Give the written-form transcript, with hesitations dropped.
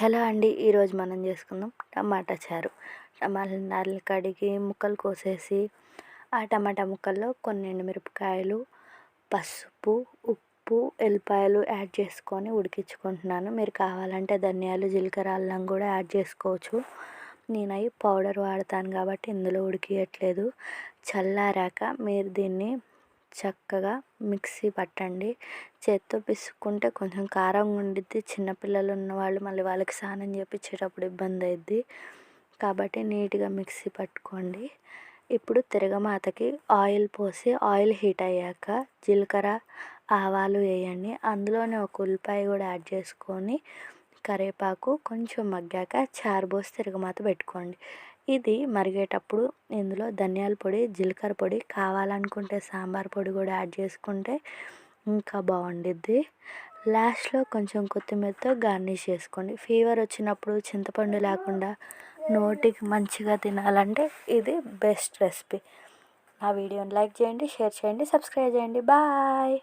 Hello అండి. ఈరోజు మనం చేసుకుందాం టమాటా చారు. టమాటాలు కడిగి ముక్కలు కోసేసి ఆ టమాటా ముక్కల్లో కొన్ని ఎండుమిరపకాయలు, పసుపు, ఉప్పు, ఎల్లిపాయలు యాడ్ చేసుకొని ఉడికించుకుంటున్నాను. మీరు కావాలంటే ధనియాలు, జీలకర్ర, అల్లం కూడా యాడ్ చేసుకోవచ్చు. నేను అవి పౌడర్ వాడతాను కాబట్టి ఇందులో ఉడికియట్లేదు. చల్లారాక మీరు దీన్ని చక్కగా మిక్సీ పట్టండి. చేత్తో పిసుక్కుంటే కొంచెం కారంగా ఉండిద్ది. చిన్నపిల్లలు ఉన్నవాళ్ళు మళ్ళీ వాళ్ళకి స్నానం చేపించేటప్పుడు ఇబ్బంది అయ్యిద్ది. కాబట్టి నీట్గా మిక్సీ పట్టుకోండి. ఇప్పుడు తిరగమాతకి ఆయిల్ పోసి ఆయిల్ హీట్ అయ్యాక జీలకర్ర, ఆవాలు వేయండి. అందులోనే ఒక ఉల్లిపాయ కూడా యాడ్ చేసుకొని కరివేపాకు కొంచెం మగ్గాక చారు పోసి తిరగమాత పెట్టుకోండి. ఇది మరిగేటప్పుడు ఇందులో ధనియాల పొడి, జీలకర్ర పొడి, కావాలనుకుంటే సాంబార్ పొడి కూడా యాడ్ చేసుకుంటే ఇంకా బాగుండిద్ది. లాస్ట్లో కొంచెం కొత్తిమీరతో గార్నిష్ చేసుకోండి. ఫీవర్ వచ్చినప్పుడు చింతపండు లేకుండా నోటికి మంచిగా తినాలంటే ఇది బెస్ట్ రెసిపీ. నా వీడియోని లైక్ చేయండి, షేర్ చేయండి, సబ్స్క్రైబ్ చేయండి. బాయ్.